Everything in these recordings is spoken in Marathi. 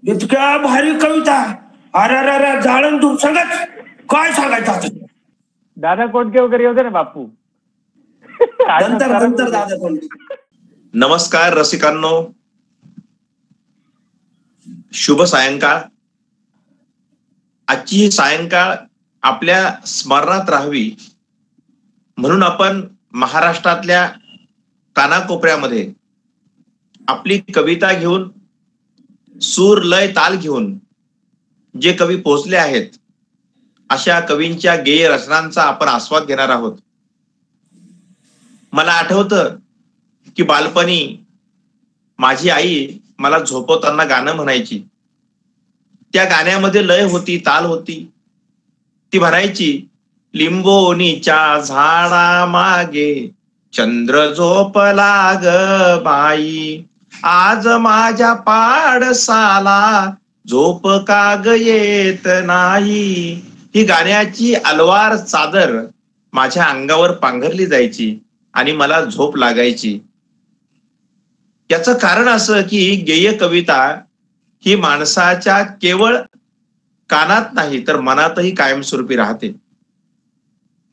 इतक्या भारी कविता. अरे अरे अरे जाळण तू सांगत काय सांगायचं आता. दादा कोणते वगैरे होते ना बापू. नंतर नंतर दादा कोण. नमस्कार रसिकांनो, शुभ सायंकाळ. आजची ही सायंकाळ आपल्या स्मरणात राहावी म्हणून आपण महाराष्ट्रातल्या कानाकोपऱ्यामध्ये आपली कविता घेऊन, सूर लय ताल घेऊन जे कवी पोहोचले आहेत अशा कवींच्या गेय रचनांचा आपण आस्वाद घेणार आहोत. मला आठवतं की बालपणी माझी आई मला झोपवताना गाणं म्हणायची. त्या गाण्यामध्ये लय होती, ताल होती. ती म्हणायची, लिंबोनीच्या झाडा मागे चंद्र झोपला ग बाई, आज माझ्या पाडसाला झोप काग येत नाही. ही गाण्याची अलवार चादर माझ्या अंगावर पांघरली जायची आणि मला झोप लागायची. याचं कारण असं की गेय कविता ही माणसाच्या केवळ कानात नाही तर मनातही कायमस्वरूपी राहते.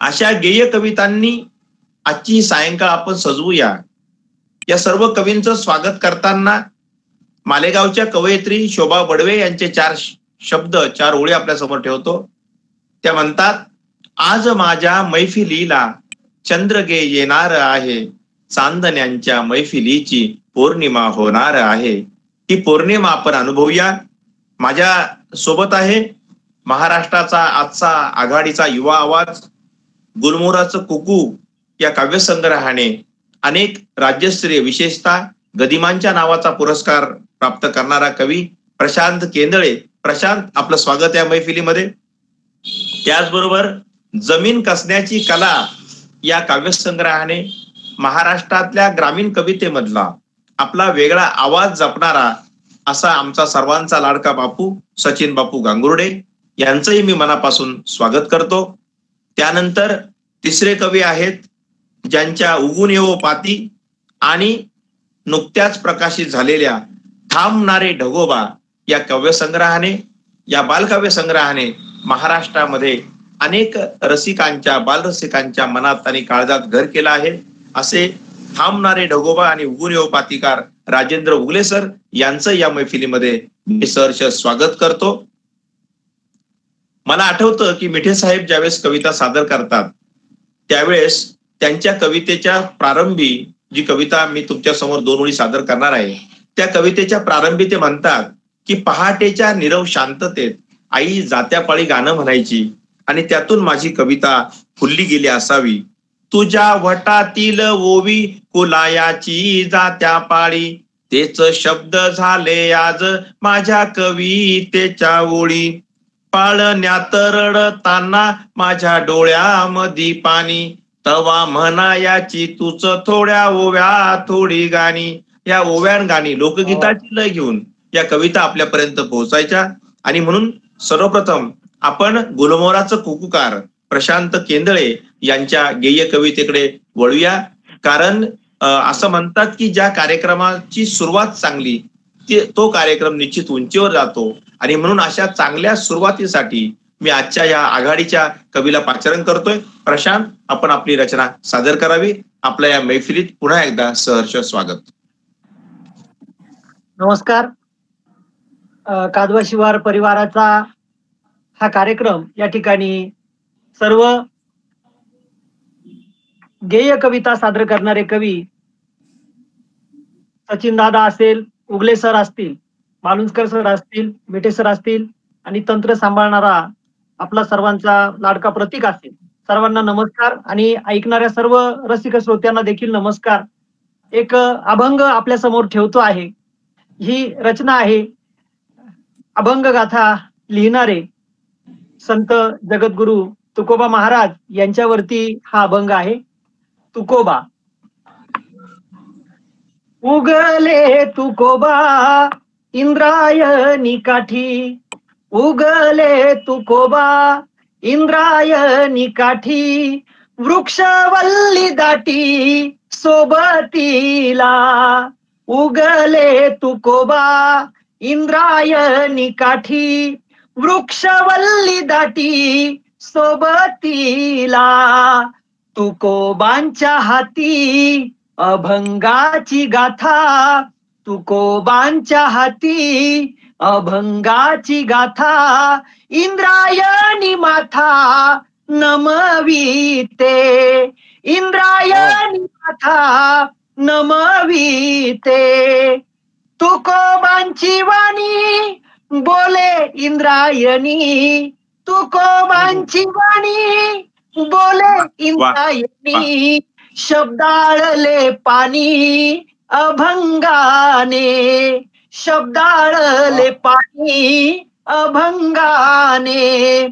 अशा गेय कवितांनी आजची सायंकाळ आपण सजवूया. या सर्व कवींचं स्वागत करताना मालेगावच्या कवयित्री शोभा बडवे यांचे 4 शब्द 4 ओळी आपल्या समोर ठेवतो. त्या म्हणतात, आज माझ्या मैफिलीला चंद्रगे येणार आहे, चांदण्यांच्या मैफिलीची पौर्णिमा होणार आहे. ही पौर्णिमा आपण अनुभवूया. माझ्या सोबत आहे महाराष्ट्राचा आजचा आघाडीचा युवा आवाज, गुलमोहराचं कुकू या काव्यसंग्रहाने अनेक राज्यस्तरीय विशेषतः गदिमांच्या नावाचा पुरस्कार प्राप्त करणारा कवी प्रशांत केंदळे. प्रशांत, आपलं स्वागत या मैफिलीमध्ये. त्याचबरोबर जमीन कसण्याची कला या काव्यसंग्रहाने महाराष्ट्रातल्या ग्रामीण कवितेमधला आपला वेगळा आवाज जपणारा असा आमचा सर्वांचा लाडका बापू सचिन बापू गांगुर्डे यांचंही मी मनापासून स्वागत करतो. त्यानंतर तिसरे कवी आहेत ज्यांच्या उगून येवो पाती आणि नुकत्याच प्रकाशित झालेल्या थांबणारे ढगोबा या काव्यसंग्रहाने, या बालकाव्य संग्रहाने महाराष्ट्रामध्ये अनेक रसिकांच्या, बालरसिकांच्या मनात आणि काळजात घर केलं आहे. असे थांबणारे ढगोबा आणि उगून येवो पातीकार राजेंद्र उगले सर यांचं या मैफिलीमध्ये मी सहर्ष स्वागत करतो. मला आठवतं की मिठे साहेब ज्यावेळेस कविता सादर करतात त्यावेळेस त्यांच्या कवितेच्या प्रारंभी, जी कविता मी तुमच्या समोर 2 ओळी सादर करणार आहे, त्या कवितेच्या प्रारंभी ते म्हणतात की पहाटेच्या नीरव शांततेत आई जात्या पाळी गाणं म्हणायची आणि त्यातून माझी कविता फुलली गेली असावी. तुझ्या वटातील ओवी कुलायाची जात्या पाळी, तेच शब्द झाले आज माझ्या कवितेच्या ओळी. पाळण्यात रडताना माझ्या डोळ्यामधी पाणी, तवा म्हणायाची तूच थोड्या ओव्या थोडी गाणी. या ओव्यान गाणी लोकगीताची लय घेऊन या कविता आपल्यापर्यंत पोहोचायच्या. आणि म्हणून सर्वप्रथम आपण गुलमोहराचं कुकुकार प्रशांत केंदळे यांच्या गेय कवितेकडे वळूया. कारण असं म्हणतात की ज्या कार्यक्रमाची सुरुवात चांगली तो कार्यक्रम निश्चित उंचीवर जातो. आणि म्हणून अशा चांगल्या सुरुवातीसाठी मी आजच्या या आघाडीच्या कवीला पाचारण करतोय. प्रशांत, आपण आपली रचना सादर करावी. आपल्या या मैफिलीत पुन्हा एकदा सहर्ष स्वागत. नमस्कार. कादवा शिवार परिवाराचा हा कार्यक्रम, या ठिकाणी सर्व गेय कविता सादर करणारे कवी सचिन दादा असेल, उगले सर असतील, मालुंजकर सर असतील, मिठे सर असतील आणि तंत्र सांभाळणारा आपला सर्वांचा लाडका प्रतीक असेल, सर्वांना नमस्कार. आणि ऐकणाऱ्या सर्व रसिक श्रोत्यांना देखील नमस्कार. एक अभंग आपल्या समोर ठेवतो आहे. ही रचना आहे अभंग गाथा लिहिणारे संत जगद्गुरु तुकोबा महाराज यांच्यावरती हा अभंग आहे. तुकोबा. उगले तुकोबा इंद्रायणी काठी, उगले तुकोबा इंद्रायणी काठी, वृक्षवल्ली दाटी सोबतीला. उगले तुकोबा इंद्रायणी काठी वृक्षवल्ली दाटी सोबतीला तुकोबांच्या हाती अभंगाची गाथा तुकोबांच्या हाती अभंगाची गाथा इंद्रायणी माथा नमविते इंद्रायणी माथा नमविते तुकोबांची वाणी बोले इंद्रायणी तुकोबांची वाणी बोले इंद्रायणी शब्दाळले पाणी अभंगाने शब्दाळले पाणी अभंगाने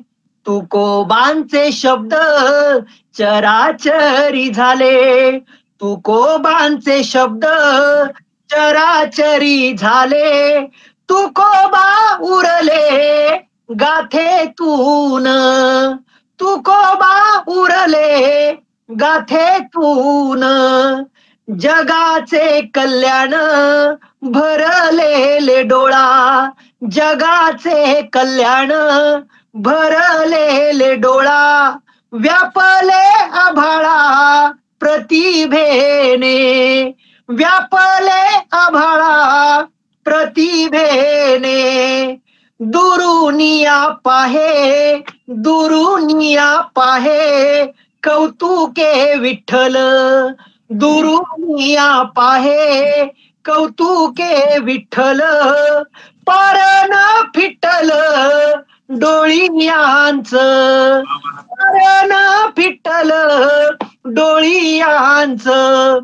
तुकोबांचे शब्द चराचरी झाले तुकोबांचे शब्द चराचरी झाले तुकोबा उरले गाथेतून तुकोबा उरले गाथेतून जगाचे कल्याण भरलेले डोळा जगाचे कल्याण भरलेले डोळा व्यापले आभाळा प्रतिभेने व्यापले आभाळा प्रतिभेने दुरुनिया पाहे कौतुके विठ्ठल दुरुनिया पाहे कौतुके विठ्ठल पारण फिट्टल डोळियांचं पारण फिट्टल डोळियांचं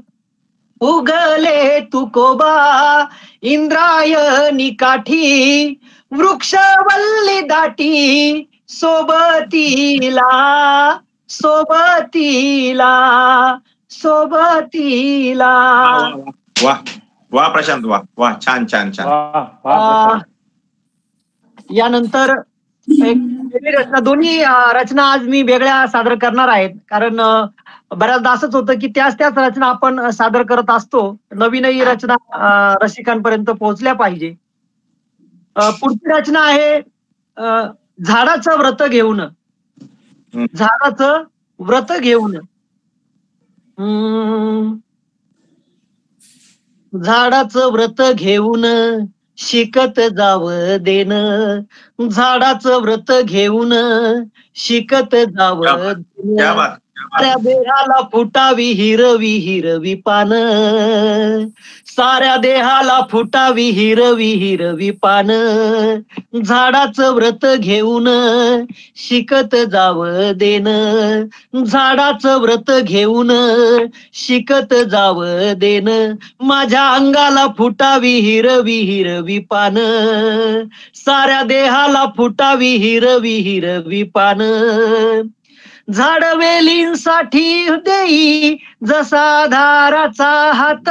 उगले तुकोबा इंद्रायणी काठी वृक्षवल्ली दाटी सोबतीला वा वा प्रशांत वा वा छान छान छान. यानंतर एक वेगळी रचना दोन्ही रचना आज मी वेगळ्या सादर करणार आहेत कारण बऱ्याचदा असंच होतं की त्याच रचना आपण सादर करत असतो नवीनही रचना रसिकांपर्यंत पोहोचल्या पाहिजे. पुढची रचना आहे झाडाचं व्रत घेऊन झाडाचं व्रत घेऊन झाडाचं व्रत घेऊन शिकत जावं देन झाडाचं व्रत घेऊन शिकत जावं साऱ्या देहाला फुटावी हिरवी पान साऱ्या देहाला फुटावी हिरवी पान झाडाचं व्रत घेऊन शिकत जावं देन झाडाचं व्रत घेऊन शिकत जावं देन माझ्या अंगाला फुटावी हिरवी पान साऱ्या देहाला फुटावी हिरवी पान झाडवेलींसाठी देई जसा धाराचा हात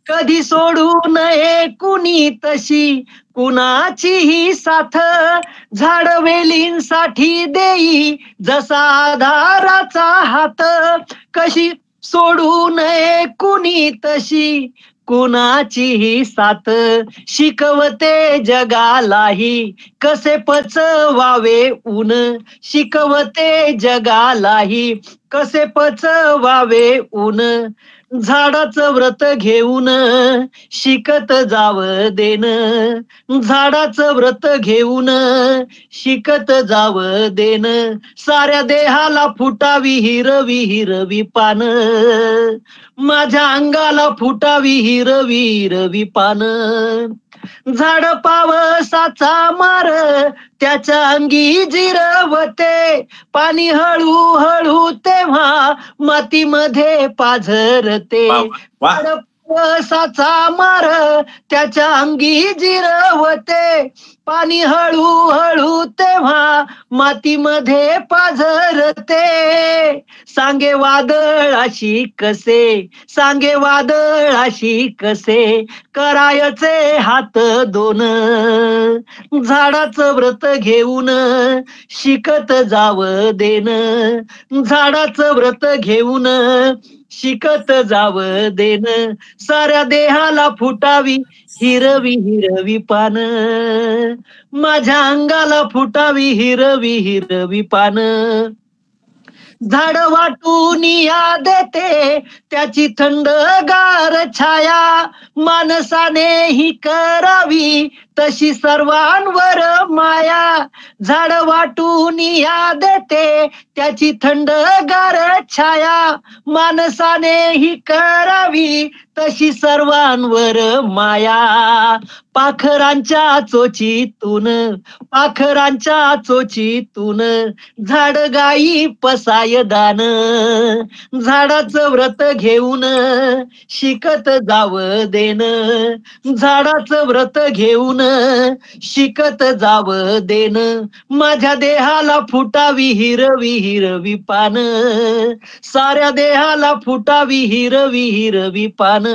कधी सोडू नये कुणी तशी कुणाचीही साथ झाडवेलींसाठी देई जसा धाराचा हात कशी सोडू नये कुणी तशी कुणाचीही साथ शिकवते जगालाही कसे पचवावे ऊन शिकवते जगालाही कसे पचवावे ऊन झाडाचं व्रत घेऊन शिकत जावं देन झाडाचं व्रत घेऊन शिकत जावं देन साऱ्या देहाला फुटावी हिरवी पान माझ्या अंगाला फुटावी हिरवी पान झाड पावसाचा मार त्याच्या अंगी जिरवते पाणी हळू तेव्हा मातीमध्ये पाझरते झाड पावसाचा मार त्याच्या अंगी जिरवते पाणी हळू तेव्हा मातीमध्ये पाझरते सांगे वादळाशी कसे करायचे हात दोन झाडाचं व्रत घेऊन शिकत जावं देन झाडाचं व्रत घेऊन शिकत जाव देन, साऱ्या देहाला फुटावी हिरवी हिरवी पान, माझ्या अंगाला फुटावी हिरवी हिरवी पान, झाड वाटून या देते त्याची थंडगार छाया, माणसाने ही करावी तशी सर्वांवर माया, झाड वाटून या देते त्याची थंडगार छाया, माणसाने ही करावी तशी सर्वांवर माया, पाखरांच्या चोचीतून पाखरांच्या चोचीतून झाड गाई पसाय दान, झाडाचं व्रत घेऊन शिकत जाव देन, झाडाचं व्रत घेऊन शिकत जाव देन, माझ्या देहाला फुटावी हिरवी हिरवी पान, साऱ्या देहाला फुटावी हिरवी हिरवी पान,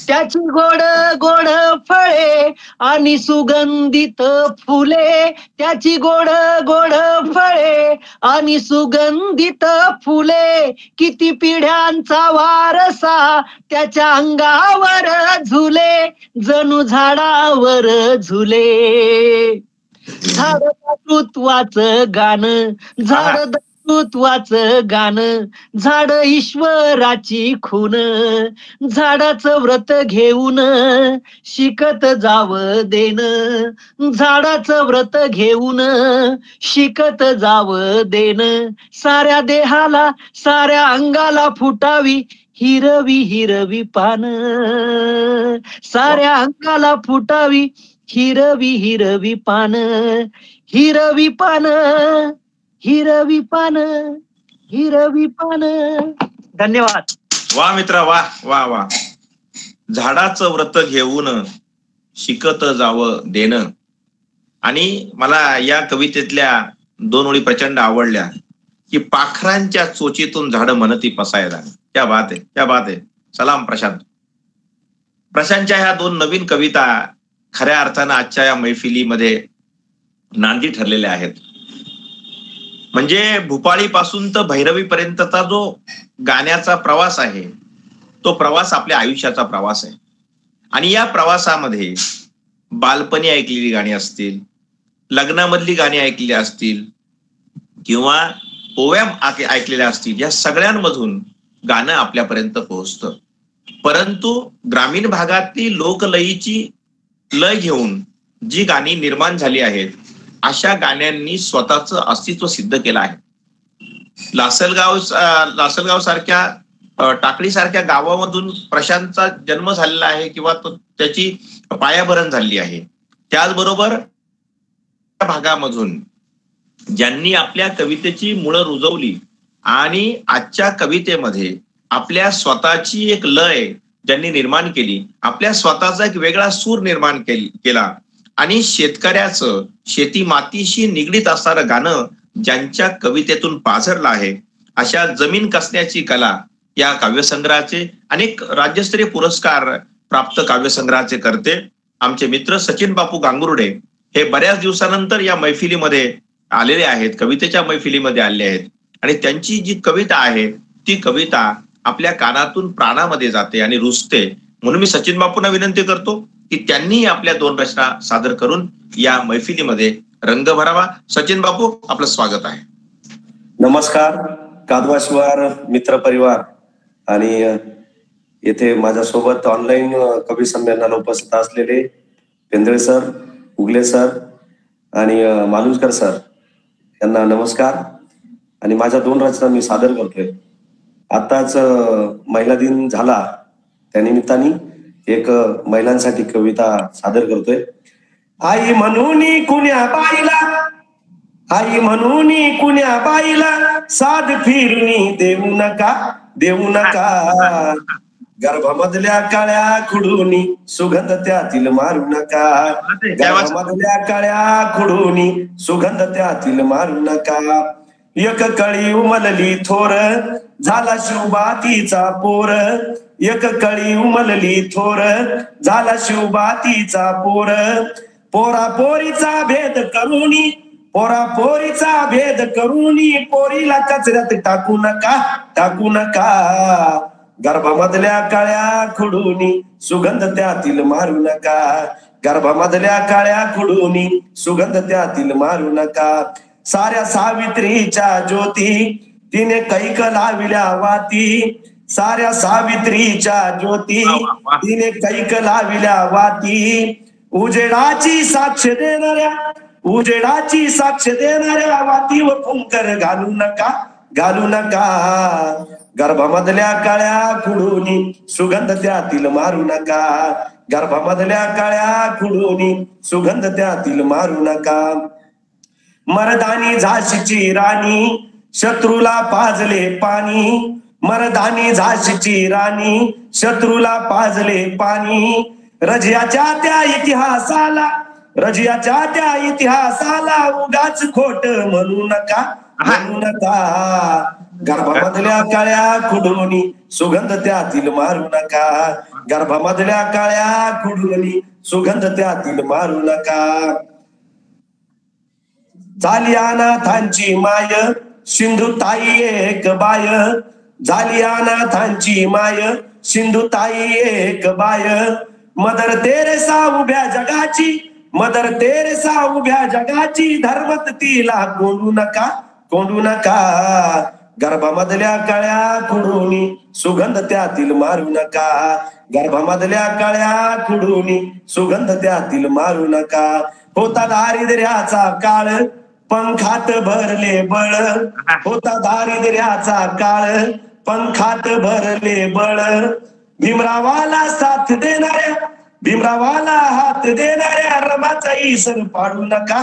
त्याची गोड गोड फळे आणि सुगंधित फुले, त्याची गोड गोड फळे आणि सुगंधित फुले, किती पिढ्यांचा वारसा त्याच्या अंगावर झुले, जणू झाडावर झुले, झाड दातृत्वाचं गाणं, झाड दातृत्वाचं गाणं, झाड ईश्वराची खून, झाडाचं व्रत घेऊन शिकत जाव देन, झाडाचं व्रत घेऊन शिकत जाव देन, साऱ्या देहाला साऱ्या अंगाला फुटावी हिरवी हिरवी पान, साऱ्या अंगाला फुटावी हिरवी हिरवी पान, हिरवी पान हिरवी पान हिरवी पान. धन्यवाद. वा मित्रा, वा वा वा. झाडाचं व्रत घेऊन शिकत जावं देणं. आणि मला या कवितेतल्या 2 ओळी प्रचंड आवडल्या की पाखरांच्या चोचीतून झाडं म्हणती पसायला. क्या बात आहे, क्या बात आहे. सलाम प्रशांत. प्रशांतच्या ह्या 2 नवीन कविता खऱ्या अर्थानं आजच्या या मैफिलीमध्ये नांदी ठरलेल्या आहेत. म्हणजे भूपाळीपासून तर भैरवीपर्यंतचा जो गाण्याचा प्रवास आहे तो प्रवास आपल्या आयुष्याचा प्रवास आहे. आणि या प्रवासामध्ये बालपणी ऐकलेली गाणी असतील, लग्नामधली गाणी ऐकलेली असतील किंवा ओव्या ऐकलेल्या असतील, या सगळ्यांमधून गाणं आपल्यापर्यंत पोहोचतं. परंतु ग्रामीण भागातील लोकलयीची लय घेऊन जी गाणी निर्माण झाली आहेत अशा गाण्यांनी स्वतःचं अस्तित्व सिद्ध केलं आहे. लासलगाव सारख्या टाकळी सारख्या गावामधून प्रशांतचा जन्म झालेला आहे किंवा त्याची पायाभरण झाली आहे. त्याचबरोबर भागामधून ज्यांनी आपल्या कवितेची मुळं रुजवली आणि आजच्या कवितेमध्ये आपल्या स्वतःची एक लय ज्यांनी निर्माण केली, आपल्या स्वतःचा एक वेगळा सूर निर्माण केला आणि शेतकऱ्याचं शेती मातीशी निगडीत असणारं गाणं ज्यांच्या कवितेतून पाझरलं आहे, अशा जमीन कसण्याची कला या काव्यसंग्रहाचे अनेक राज्यस्तरीय पुरस्कार प्राप्त काव्यसंग्रहाचे करते आमचे मित्र सचिन बापू गांगुर्डे हे बऱ्याच दिवसानंतर या मैफिलीमध्ये आलेले आहेत, कवितेच्या मैफिलीमध्ये आलेले आहेत. आणि त्यांची जी कविता आहे ती कविता आपल्या कानातून प्राणामध्ये जाते आणि रुजते. म्हणून मी सचिन बापूंना विनंती करतो की त्यांनी आपल्या 2 रचना सादर करून या मैफिलीमध्ये रंग भरावा. सचिन बापू, आपलं स्वागत आहे. नमस्कार कादवाश्वर मित्र परिवार आणि येथे माझ्यासोबत ऑनलाईन कवी संमेलनाला उपस्थित असलेले पेंदळे सर, उगले सर आणि मालुसकर सर यांना नमस्कार. आणि माझ्या 2 रचना मी सादर करतोय. आताच महिला दिन झाला, त्यानिमित्ताने एक महिलांसाठी कविता सादर करतोय. आई म्हणून कुण्या बाईला, आई म्हणून कुण्या बाईला साध फिरणी देऊ नका, देऊ नका. गर्भामधल्या काळ्या खुडूनी सुगंध त्यातील मारू नका, गर्भामधल्या काळ्या खुडूनी सुगंध त्यातील मारू नका. एक कळी उमलली थोर झाला शिवबातीचा पोर, एक कळी उमलली थोर झाला शिवबातीचा पोर. पोरा पोरीचा भेद करुणी पोरा पोरीचा भेद करूनी पोरीला कचऱ्यात टाकू नका गर्भामधल्या काळ्या खुडूनी सुगंध त्यातील मारू नका गर्भामधल्या काळ्या खुडूनी सुगंध त्यातील मारू नका साऱ्या सावित्रीच्या ज्योती तिने कैक लाविल्या वाती साऱ्या सावित्रीच्या ज्योती तिने कैक लाविल्या वाती उजेडाची साक्ष देणाऱ्या वाती व कुंकर घालू नका गर्भामधल्या काळ्या खुडूनी सुगंध त्यातील मारू नका गर्भामधल्या काळ्या खुडूनी सुगंध त्यातील मारू नका मर्दानी झाशीची राणी शत्रूला पाजले पाणी मर्दानी झाशीची राणी शत्रूला पाजले पाणी रजियाच्या त्या इतिहासाला उगाच खोट म्हणू नका गर्भामधल्या काळ्या खुडूनी सुगंध त्यातील मारू नका गर्भामधल्या काळ्या खुडूनी सुगंध त्यातील मारू नका झाली अनाथांची माय सिंधुताई एक बाय झाली अनाथांची माय सिंधुताई एक बाय मदर तेरेसा उभ्या जगाची धर्मत तिला कोंडू नका गर्भामधल्या काळ्या खुडूनी सुगंध त्यातील मारू नका गर्भामधल्या काळ्या खुडूनी सुगंध त्यातील मारू नका होता दारिद्र्याचा काळ पंखात भरले बळ होता दारिद्र्याचा काळ पंखात भरले बळ भीमरावाला हात देणाऱ्या रमाचा ईसर पाडू नका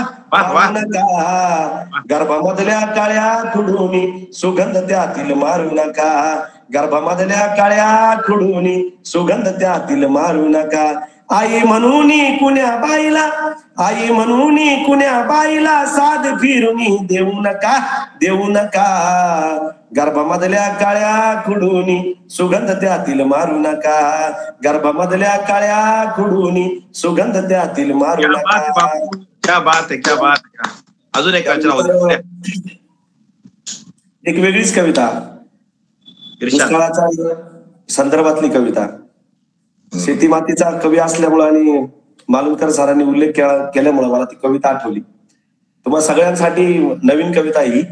गर्भामधल्या काळ्या खुडूनी सुगंध त्यातील मारू नका गर्भामधल्या काळ्या खुडूनी सुगंध त्यातील मारू नका आई म्हणून कुण्या बाईला साध फिरूनी देऊ नका गर्भामधल्या काळ्या खुडूनी सुगंध त्यातील मारू नका गर्भामधल्या काळ्या खुडूनी सुगंध त्यातील मारू नका क्या बात है अजून एक एक वेगळीच कविता दुष्काळाच्या संदर्भातली कविता शेती मातीचा कवी असल्यामुळे आणि मालुसकर सरांनी उल्लेख केल्यामुळे मला ती कविता आठवली. तुम्हा सगळ्यांसाठी नवीन कविता ही.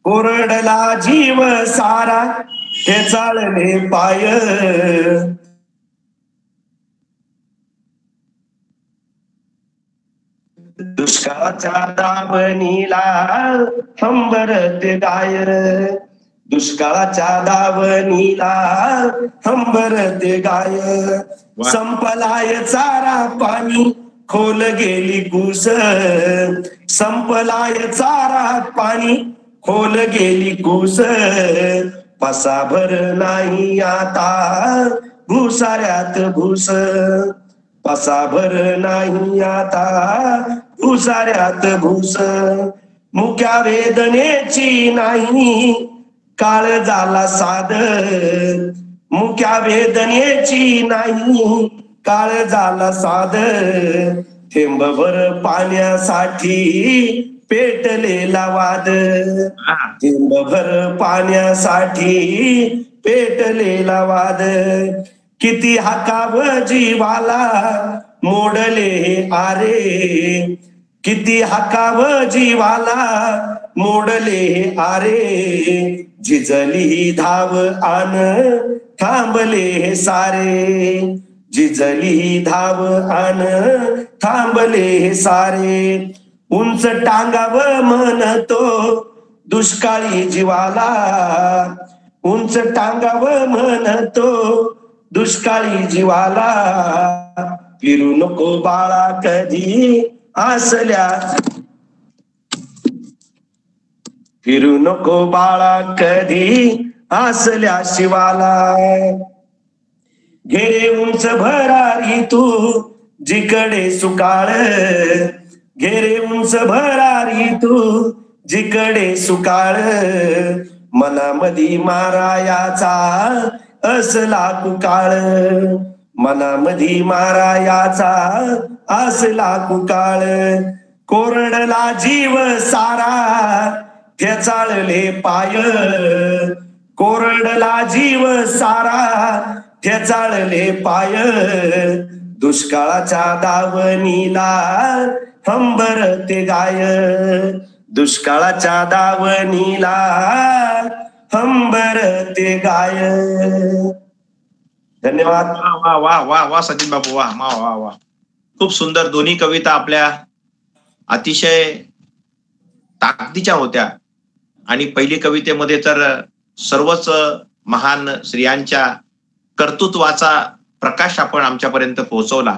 कोरडला जीव सारा हे चालले पाय दुष्काळाच्या दावणीला हंबरते गाय दुष्काळाच्या दावणीला हंबरते गाय संपलाय चारा पाणी खोल गेली कुस संपलाय चारा पाणी खोल गेली कुस पसाभर नाही आता भुसाऱ्यात भूस पसाभर नाही आता भुसाऱ्यात भूस मुक्या वेदनेची नाही काळ झाला साध मुक्या वेदनेची नाही काळ झाला साध थेंबभर पाण्यासाठी पेटलेला वाद थेंबभर पाण्यासाठी पेटलेला वाद किती हाकाव जीवाला मोडले आरे किती हाकाव जीवाला मोडले आरे झिजली धाव आन थांबले सारे झिजली धाव आन थांबले सारे उंच टांगाव म्हणतो दुष्काळी जीवाला उंच टांगाव म्हणतो दुष्काळी जीवाला फिरू नको बाळा कधी असल्या फिरू नको बाळा कधी असल्या शिवाला घे उंच भरारी तू जिकडे सुकाळ घेरे उंच भरारी तू जिकडे सुकाळ मनामधी मारायाचा असला कुकाळ मनामधी मारायाचा असला कुकाळ कोरडला जीव सारा ठेचाळले पाय, कोरडला जीव सारा ठेचाळले पाय, दुष्काळाच्या दावणीला हंबरते गाय, दुष्काळाच्या दावणीला हंबरते गाय. धन्यवाद. वा वा वा वा सचिन बापू, वा वा वा वा, खूप सुंदर. दोन्ही कविता आपल्या अतिशय ताकदीच्या होत्या. आणि पहिली कवितेमध्ये तर सर्वच महान स्त्रियांच्या कर्तृत्वाचा प्रकाश आपण आमच्यापर्यंत पोहोचवला.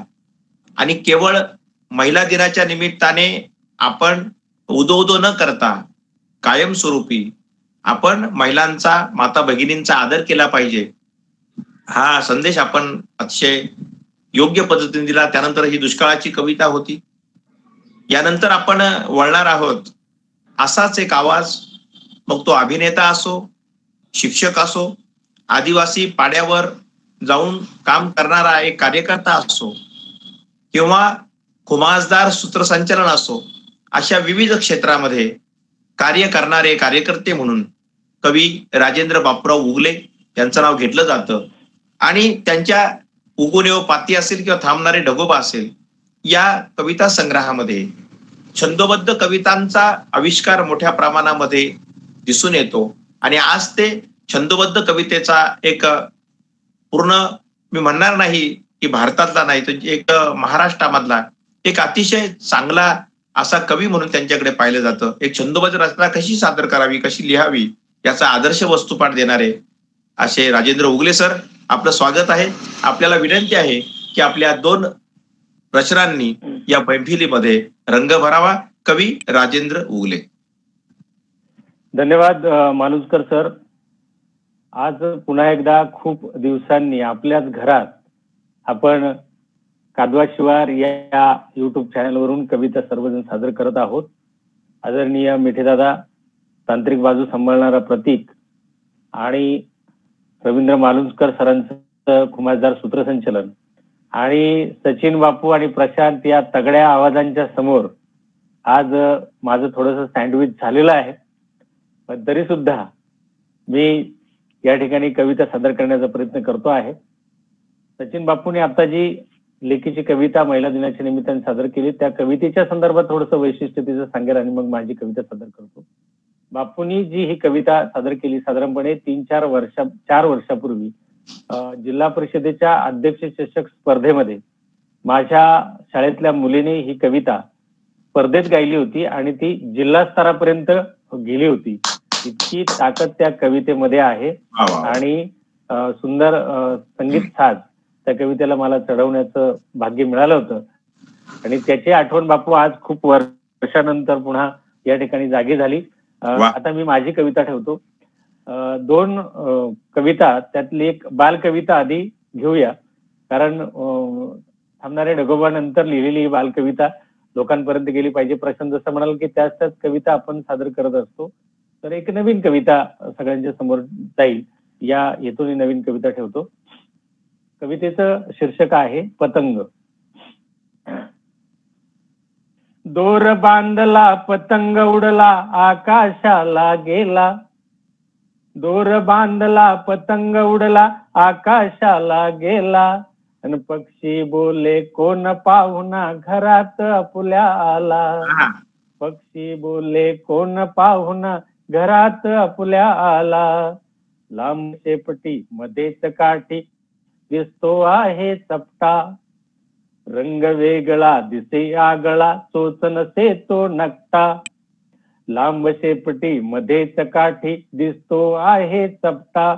आणि केवळ महिला दिनाच्या निमित्ताने आपण उदो उदो न करता कायमस्वरूपी आपण महिलांचा, माता भगिनींचा आदर केला पाहिजे, हा संदेश आपण अतिशय योग्य पद्धतीने दिला. त्यानंतर ही दुष्काळाची कविता होती. यानंतर आपण वळणार आहोत असाच एक आवाज, मग तो अभिनेता असो, शिक्षक असो, आदिवासी पाड्यावर जाऊन काम करणारा एक कार्यकर्ता असो, किंवा खुमासदार सूत्रसंचालन असो, अशा विविध क्षेत्रामध्ये कार्य करणारे कार्यकर्ते म्हणून कवी राजेंद्र बापूराव उगले यांचं नाव घेतलं जातं. आणि त्यांच्या उगून येऊ पाती असेल किंवा थांबणारे ढगोबा असेल, या कविता संग्रहामध्ये छंदोबद्ध कवितांचा आविष्कार मोठ्या प्रमाणामध्ये दिसून येतो. आणि आज ते छंदोबद्ध कवितेचा एक पूर्ण, मी म्हणणार नाही की भारतातला नाही, तर एक महाराष्ट्रामधला एक अतिशय चांगला असा कवी म्हणून त्यांच्याकडे पाहिलं जातं. एक छंदोबद्ध रचना कशी सादर करावी, कशी लिहावी, याचा आदर्श वस्तुपाठ देणारे असे राजेंद्र उगले सर, आपलं स्वागत आहे. आपल्याला विनंती आहे की आपल्या 2 रचनांनी या मैफिलीमध्ये रंग भरावा. कवी राजेंद्र उगले. धन्यवाद मालुसकर सर. आज पुन्हा एकदा खूप दिवसांनी आपल्याच घरात आपण कादवा शिवार या युट्यूब चॅनलवरून कविता सर्वजण सादर करत आहोत. आदरणीय मिठेदादा, तांत्रिक बाजू सांभाळणारा प्रतीक आणि रवींद्र मालुसकर सरांचं खुमासदार सूत्रसंचलन आणि सचिन बापू आणि प्रशांत या तगड्या आवाजांच्या समोर आज माझं थोडंसं सँडविच झालेलं आहे. पण तरी सुद्धा मी या ठिकाणी कविता सादर करण्याचा प्रयत्न करतो आहे. सचिन बापूंनी आता जी लेखीची कविता महिला दिनाच्या निमित्ताने सादर केली, त्या कवितेच्या संदर्भात थोडंसं वैशिष्ट्य तिचं सांगेल आणि मग माझी कविता सादर करतो. बापूंनी जी ही कविता सादर केली साधारणपणे 4 वर्षापूर्वी जिल्हा परिषदेच्या अध्यक्ष शिक्षक स्पर्धेमध्ये माझ्या शाळेतल्या मुलीने ही कविता स्पर्धेत गायली होती आणि ती जिल्हा स्तरापर्यंत गेली होती. इतकी ताकद त्या कवितेमध्ये आहे आणि सुंदर संगीत साज त्या कवितेला मला चढवण्याचं भाग्य मिळालं होतं. आणि त्याची आठवण बापू आज खूप वर्षानंतर पुन्हा या ठिकाणी जागी झाली. आता मी माझी कविता ठेवतो. 2 कविता, त्यातली एक बालकविता आधी घेऊया, कारण थांबणारे ढगोबानंतर लिहिलेली ही बालकविता लोकांपर्यंत गेली पाहिजे. प्रशांत जसं म्हणाल की त्याच कविता आपण सादर करत असतो, तर एक नवीन कविता सगळ्यांच्या समोर जाईल या हेतूने नवीन कविता ठेवतो. कवितेचं शीर्षक आहे पतंग. दोर बांधला पतंग उडला आकाशाला गेला, दोर बांधला पतंग उडला आकाशाला गेला, अन पक्षी बोले कोण पाहुणा घरात आपुल्या आला, पक्षी बोले कोण पाहुणा घरात आपुल्या आला. लांब शेपटी मध्येच काठी दिसतो आहे चपटा, रंग वेगळा दिसे आगळा चोच नसे तो नकटा. लांब शेपटी मध्येच काठी दिसतो आहे चपटा,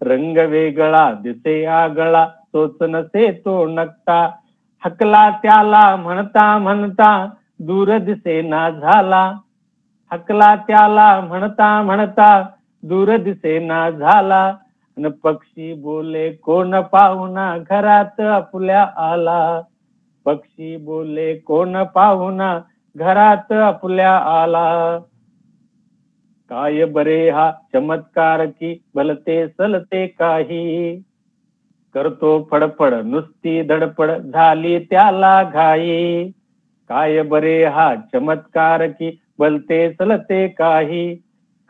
रंग वेगळा दिसे आगळा चोच नसे तो नकटा. हकला त्याला म्हणता म्हणता दूर दिसेना झाला, हकला त्याला म्हणता म्हणता दूर दिसेना झाला, अन पक्षी बोले कोण पाहुणा घरात आपुल्या आला, पक्षी बोले कोण पाहुणा घरात आपुल्या आला. काय बरे हा चमत्कार की भलते सलते काही, करतो फडफड नुसती धडपड झाली त्याला घाई, काय बरे हा चमत्कार की भलते चलते काही,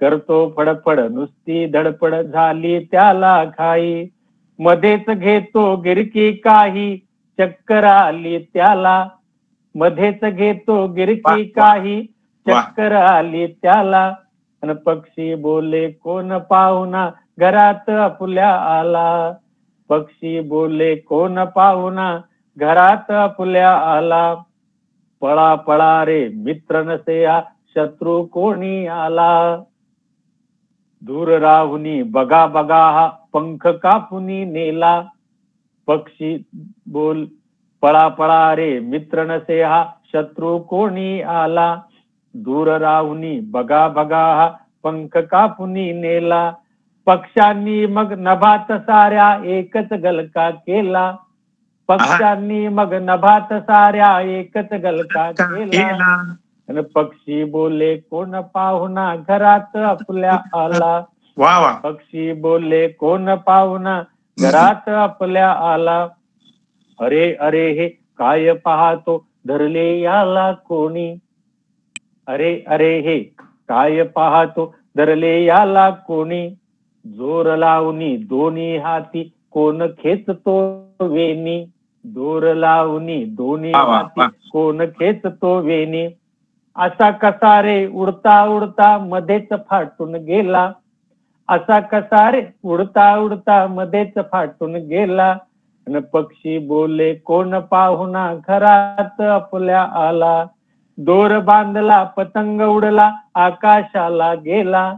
करतो फडफड नुसती धडपड झाली त्याला घाई, मध्येच घेतो गिरकी काही चक्कर आली त्याला, मध्येच घेतो गिरकी काही चक्कर आली त्याला, अन पक्षी बोले कोण पाहुणा घरात आपुल्या आला, पक्षी बोले कोण पाहुणा घरात आपुल्या आला, पळा पळा रे मित्र नसेया शत्रू कोणी आला, दूर राहुनी बघा बघा हा पंख कापुनी नेला, पक्षी बोल पळा पळा रे मित्र नसे हा शत्रू कोणी आला, दूर राहुनी बघा बघा हा पंख कापुनी नेला, पक्ष्यांनी मग नभात साऱ्या एकच गलका केला, पक्ष्यांनी मग नभात साऱ्या एकच गलका केला, आणि पक्षी बोले कोण पाहुणा घरात आपल्या आला, वा वा, पक्षी बोले कोण पाहुणा घरात आपल्या आला, अरे अरे हे काय पाहतो धरले याला कोणी, अरे अरे हे काय पाहतो धरले याला कोणी, जोर लावणी दोन्ही हाती कोण खेचतो वेणी, जोर लावणी दोन्ही हाती कोण खेचतो वेणी, असा कसा रे उडता उडता मध्येच फाटून गेला, असा कसा रे उडता उडता मध्येच फाटून गेला, आणि पक्षी बोले कोण पाहुणा घरात आपल्या आला, दोर बांधला पतंग उडला आकाशाला गेला,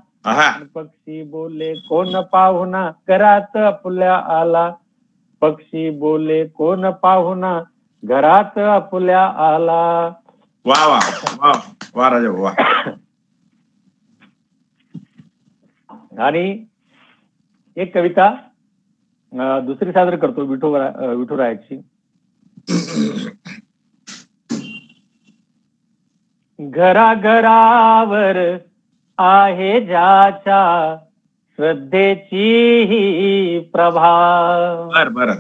पक्षी बोले कोण पाहुणा घरात आपल्या आला, पक्षी बोले कोण पाहुणा घरात आपल्या आला. वा वा वा वा राजा वा. आणि एक कविता दुसरी सादर करतो विठुरायाची. घराघरावर आहे ज्याच्या श्रद्धेची ही प्रभा, बर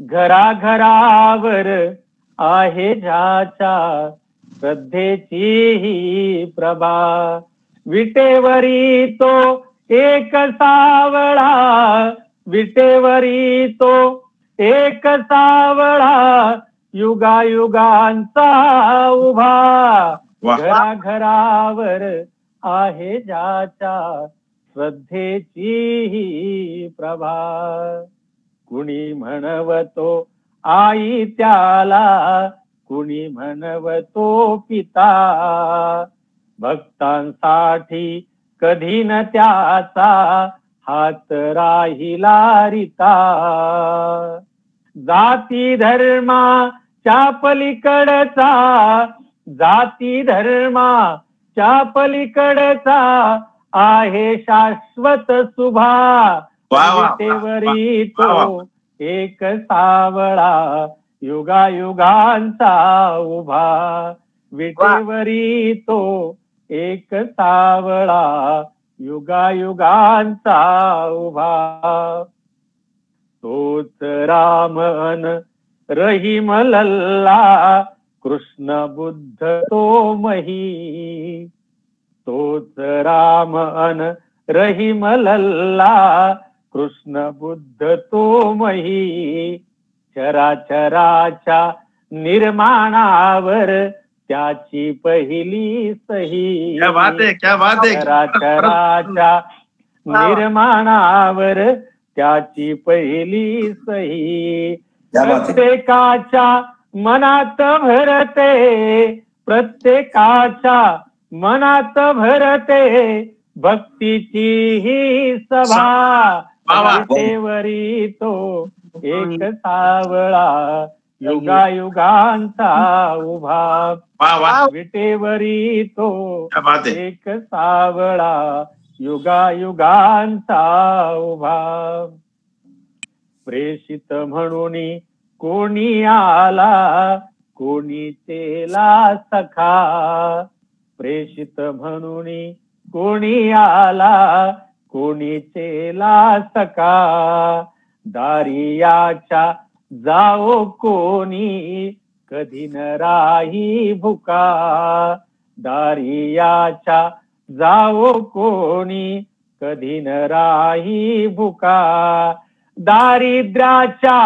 घराघरावर आहे ज्याच्या श्रद्धेची ही प्रभा, विटेवरी तो एक सावळा, विटेवरी तो एक सावळा, युगायुगांचा उभा, घराघरावर आहे ज्याच्या श्रद्धेची ही प्रभा, कुणी म्हणवतो आई त्याला, कुणी म्हणवतो पिता, भक्तांसाठी कधी न त्याचा हात राहिला रिता, जाती धर्माच्या पलीकडचा, जाती धर्माच्या पलीकडचा आहे शाश्वत शुभा, विटेवरी तो एक सावळा, युगायुगांचा उभा, विटेवरी तो एक सावळा, युगायुगांचा उभा, तोच रामन रहीम लल्ला, कृष्ण बुद्ध तो मही, तोच रामन रहीम लल्ला, कृष्ण बुद्ध तो मही, चराचराच्या निर्माणावर त्याची पहिली सही, क्या बात है, क्या बात है, चराचराच्या निर्माणावर त्याची पहिली सही, प्रत्येकाच्या मनात भरते, प्रत्येकाच्या मनात भरते भक्तीची ही सभा, विटेवरी तो एक सावळा, युगायुगांचा उभा, विटेवरी तो एक सावळा, युगायुगांचा उभा, प्रेषित म्हणून कोणी आला, कोणी तेला सखा, प्रेषित म्हणून कोणी आला, कोणी तेला सखा, दारियाच्या जाओ कोणी कधी न राही भुका, दारियाच्या जावो कोणी, कधी न राही भुका. दारिद्र्याच्या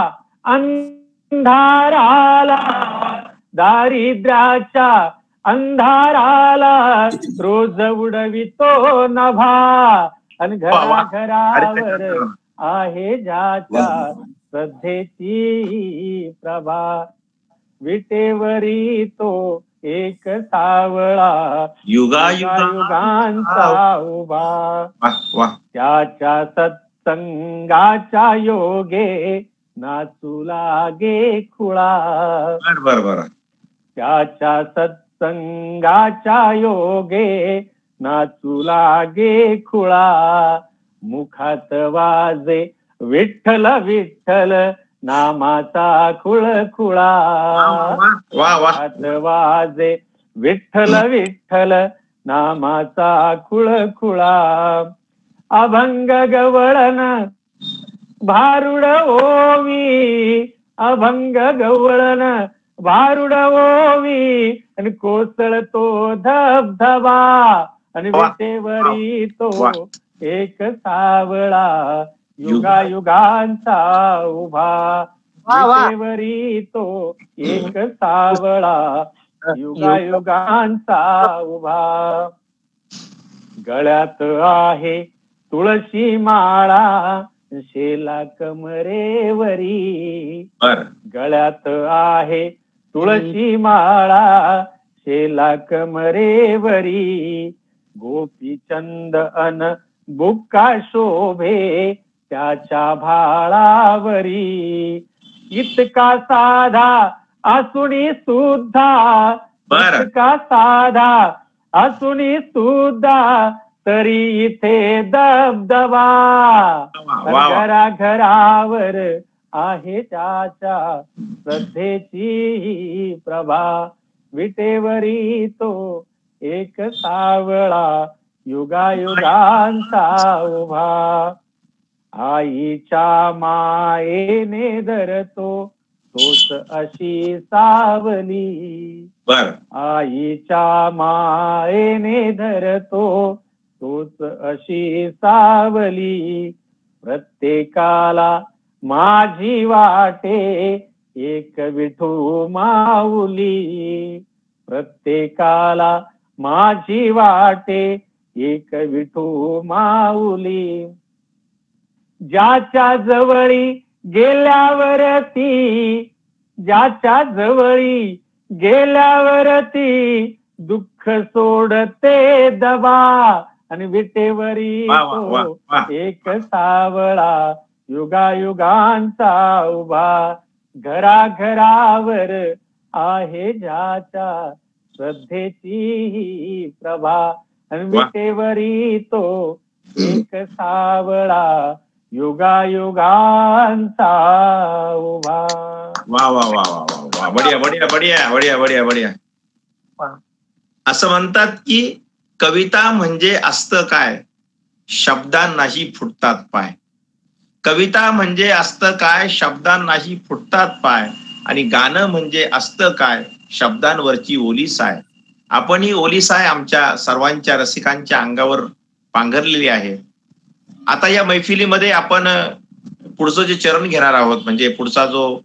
अंधाराला, दारिद्र्याच्या अंधाराला रोज उडवितो नभा, आणि घराघरावर आहे ज्याच्या श्रद्धेची प्रभा. विटेवरी तो एक सावळा, युगायुगांचा उभा. त्याच्या सत्संगाच्या योगे नाचू लागे खुळा. त्याच्या सत्संगाच्या योगे नाचू लागे खुळा. मुखात वाजे विठ्ठल विठ्ठल नामाचा खुळखुळा. मुखात वाजे विठ्ठल विठ्ठल नामाचा खुळखुळा. अभंग गवळण भारुड ओवी, अभंग गवळण भारुड ओवी, आणि कोसळतो धबधबा, आणि विटेवरी तो एक सावळा, युगायुगांचा उभा. विटेवरी तो एक सावळा, युगायुगांचा उभा. गळ्यात आहे तुळशी माळा, शेला कमरेवरी. गळ्यात आहे तुळशी माळा, शेला कमरेवरी. गोपीचंद अन बुक्का शोभे त्याच्या भाळावरी. इतका साधा असुनी सुद्धा, इतका साधा असुनी सुद्धा, तरी इथे दबदबा. घराघरावर आहे त्याच्या श्रद्धेची प्रभा. विटेवरी तो एक सावळा, युगायुगांचा उभा. आईच्या मायेने धरतो तोच अशी सावली. आईच्या मायेने धरतो तोच अशी सावली. प्रत्येकाला माझी वाटे एक विठू माऊली. प्रत्येकाला माझी वाटे एक विठू माऊली. ज्याच्या जवळी गेल्यावरती, ज्याच्या जवळी गेल्यावरती, दुःख सोडते दबा, आणि विटेवरी तो एक सावळा, युगायुगांचा उभा. घराघरावर आहे ज्याच्या श्रद्धेची प्रभा, आणि विटेवरी तो एक सावळा, युगायुगांचा उभा. वा वा वा वा वा, बढिया बढिया बढिया बढिया बढिया बढिया. असं म्हणतात की कविता म्हणजे असतं काय, शब्दांनाही फुटतात पाय. कविता म्हणजे असतं काय, शब्दांनाही फुटतात पाय. आणि गाणं म्हणजे असतं काय, शब्दांवरची ओलीस आहे. आपण ही ओलीस आहे आमच्या सर्वांच्या रसिकांच्या अंगावर पांघरलेली आहे. आता या मैफिलीमध्ये आपण पुढचं जे चरण घेणार आहोत, म्हणजे पुढचा जो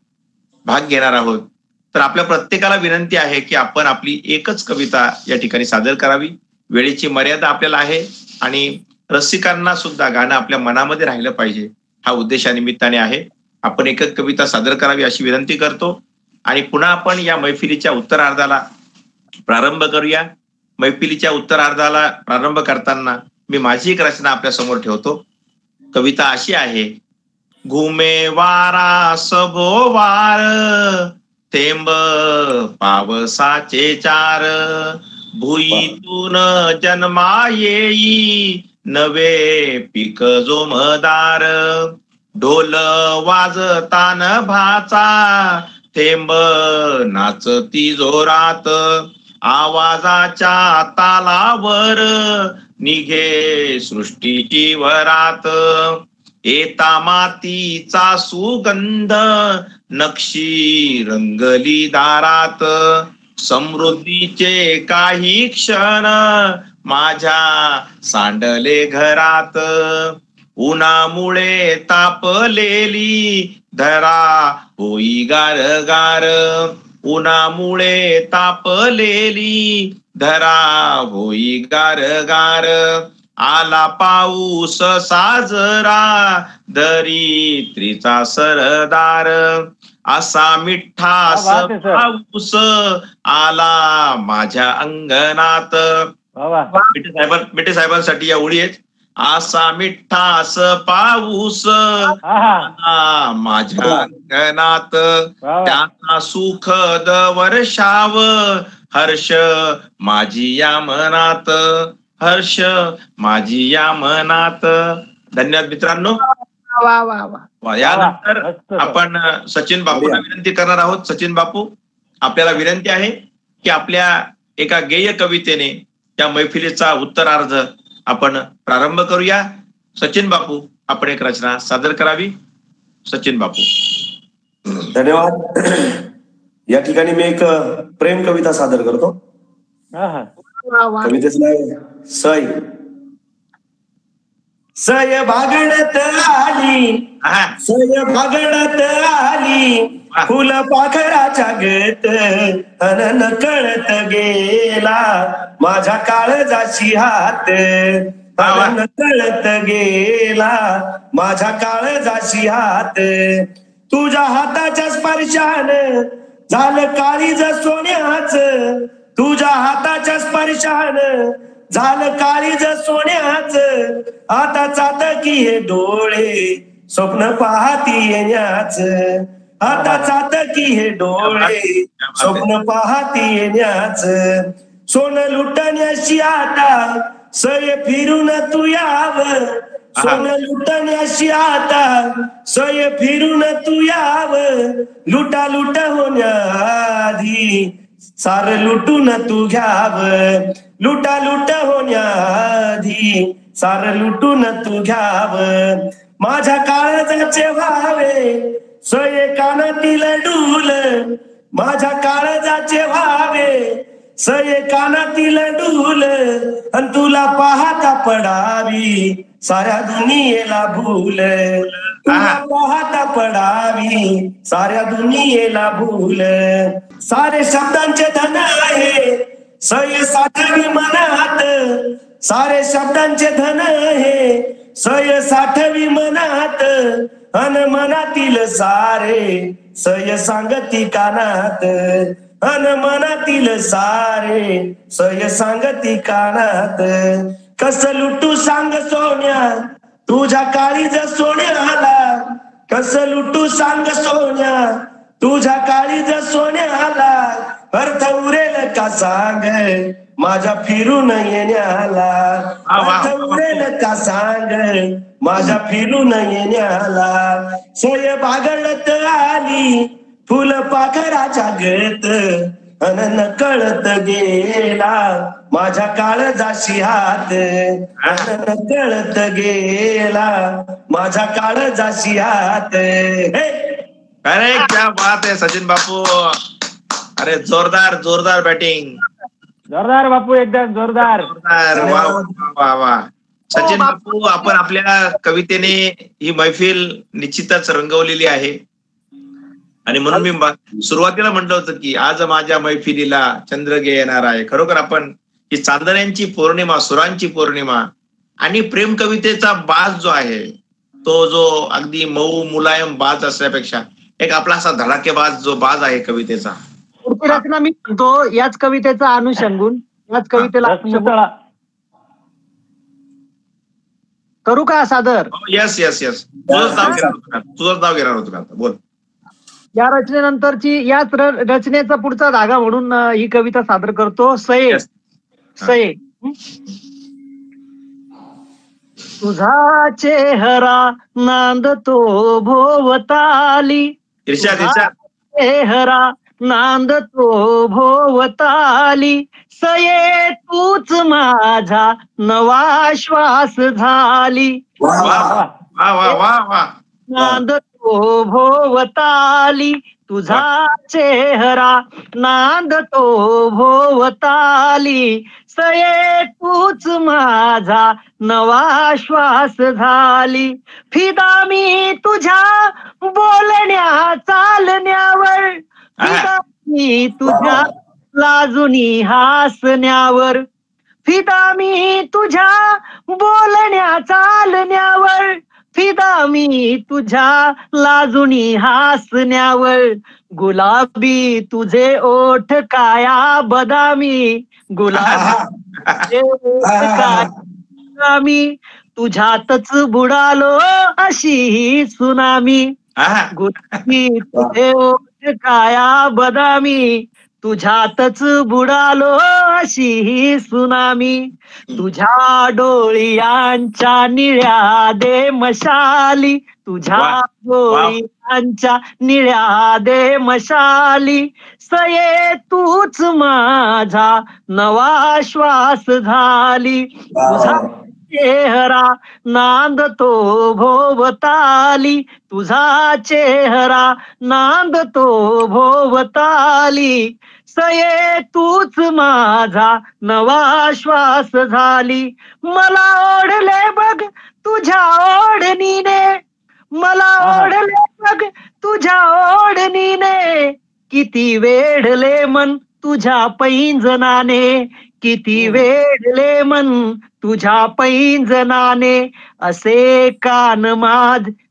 भाग घेणार आहोत, तर आपल्या प्रत्येकाला विनंती आहे की आपण आपली एकच कविता या ठिकाणी सादर करावी. वेळेची मर्यादा आपल्याला आहे आणि रसिकांना सुद्धा गाणं आपल्या मनामध्ये राहिलं पाहिजे, हा उद्देशानिमित्ताने आहे. आपण एकच कविता सादर करावी अशी विनंती करतो. आणि पुन्हा आपण या मैफिलीच्या उत्तरार्धाला प्रारंभ करूया. मैफिलीच्या उत्तरार्धाला प्रारंभ करताना मी माझी एक रचना आपल्या समोर ठेवतो. कविता अशी आहे. घुमे वारा सबो वार, थेंब पावसाचे चार, भुईतून जन्मा येई नवे पीक जोमदार. ढोल वाजतान भाचा, थेंब नाचती जोरात, आवाजाच्या तालावर निघे सृष्टीची वरात. येता मातीचा सुगंध, नक्षी रंगली दारात, समृद्धीचे काही क्षण माझ्या सांडले घरात. उन्हामुळे तापलेली धरा होई गार गार, उन्हामुळे तापलेली धरा होई गार गार. आला पाऊस साजरा धरित्रीचा सरदार, असा मिठास क्या बात है सर. पाऊस आला माझ्या अंगणात. वा वा. मिठे साहेबांसाठी या ओळी आहेत. असा मिठास पाऊस आहा. आला माझ्या अंगणात, वा वा. त्याचा सुखद वर्षाव हर्ष माझी या मनात, हर्ष माझी या मनात. धन्यवाद मित्रांनो. वा वा वा. यानंतर मस्त. आपण सचिन बापूंना विनंती करणार आहोत. सचिन बापू, आपल्याला विनंती आहे की आपल्या एका गेय कवितेने या मैफिलीचा उत्तरार्ध आपण प्रारंभ करूया. सचिन बापू, आपण एक रचना सादर करावी. सचिन बापू. धन्यवाद. या ठिकाणी मी एक प्रेम कविता सादर करतो. आहा. वा वा. कवितेचं नाव सई. सय भागडत आली, हा, सय भागडत आली, फुल पाखराच्या गत अन नकळत गेला माझ्या काळजाची हात, अन नकळत गेला माझ्या काळजाची हात. तुझ्या हाताच्या स्पर्शानं झालं काळीज सोन्याच, तुझ्या हाताच्या स्पर्शानं झालं काळीज सोन्याच. आता चातकी हे डोळे स्वप्न पाहती येण्याच, आता चातकी हे डोळे स्वप्न पाहती येण्याच. सोनं लुटण्याशी आता सय फिरून तू याव, सोनं लुटण्याशी आता सय फिरून तू याव. लुटा लुट होण्याआधी सार लुटून तू घ्याव, लुटा लुट होण्याआधी सार लुटून तू घ्याव. माझ्या काळजाचे व्हावे सये कानातील डूल, माझ्या काळजाचे व्हावे सये कानातील डूल. अन तुला पाहता पडावी साऱ्या दुनियेला भूल, तुला पाहता पडावी साऱ्या दुनियेला भूल. सारे शब्दांचे धन आहे सय साठवी मनात, सारे शब्दांचे धन आहे सय साठवी मनात. अन मनातील सारे सय सांगती कानात, अन मनातील सारे सय सांगती कानात. कस लुटू सांग सोन्या तुझ्या काळीज सोन्याला, कस लुटू सांग सोन्या तुझ्या काळीज सोन्याला. अर्थ उरेल का सांग माझ्या फिरून येण्याला, अर्थ उरेल का सांग माझ्या फिरून येण्याला. सय बागडत आली फुल पाखराच्या गत, अन नकळत गेला माझ्या काळजाशी हात, अन नकळत गेला माझ्या काळजाशी हात. अरे क्या बात आहे सचिन बापू. अरे जोरदार जोरदार बॅटिंग, जोरदार बापू, एकदम जोरदार. जोरदार. वा वा वा. सचिन बापू, आपण आपल्या कवितेने ही मैफिल निश्चितच रंगवलेली आहे. आणि म्हणून मी सुरुवातीला म्हटलं होतं की आज माझ्या मैफिलीला चंद्रगे येणार आहे. खरोखर आपण ही चांदण्यांची पौर्णिमा, सुरांची पौर्णिमा आणि प्रेम कवितेचा बाज जो आहे तो जो अगदी मऊ मुलायम बाज असल्यापेक्षा एक आपला असा धडाकेबाज जो बाज आहे कवितेचा. पुढची रचना मी म्हणतो याच कवितेचा अनुषंगून, याच कवितेला रसमुसळा. करू का सादर? Yes yes yes. तुझंच नाव घेणार होतो का? बोल. या रचनेनंतरची याच रचनेचा पुढचा धागा म्हणून ही कविता सादर करतो. सये सये. तुझा चेहरा नांदतो भोवताली, चेहरा नांदतो भोवताली. सये तूच माझा नवा श्वास झाली, वा वा वा वा वा. नांदतो नांदतो भोवताली तुझा चेहरा, नांदतो भोवताली. सये तूच माझा नवा श्वास झाली. फिदा मी तुझ्या बोलण्या चालण्यावर, फिदा मी तुझ्या लाजुनी हसण्यावर. फिदा मी तुझ्या बोलण्या चालण्यावर, फिदा मी तुझ्या लाजुनी हसण्यावर. गुलाबी तुझे ओठ काया बदामी, गुलाबी तुझे ओठ काया बदामी. तुझ्यातच बुडालो अशी ही सुनामी. गुलाबी तुझे ओठ काया बदामी, तुझ्यातच बुडालो अशी ही सुनामी. तुझ्या डोळ्यांच्या निळ्या दे मशाली, तुझ्या डोळ्यांच्या निळ्या दे मशाली. सये तूच माझा नवा श्वास झाली. तुझा चेहरा नांदतो भोवताली, तुझा चेहरा नांदतो भोवताली. सये तूच माझा नवा श्वास झाली. मला ओढले बघ तुझ्या ओढणीने, मला ओढले बघ तुझ्या ओढणीने. किती वेढले मन तुझ्या पैंजनाने, किती वेढले मन तुझ्या पैंजनाने. असे कान